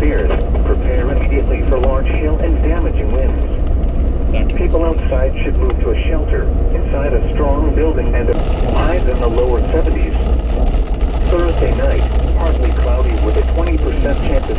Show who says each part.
Speaker 1: upstairs. Prepare immediately for large hail and damaging winds. People outside should move to a shelter inside a strong building and highs in the lower 70s. Thursday night, partly cloudy with a 20% chance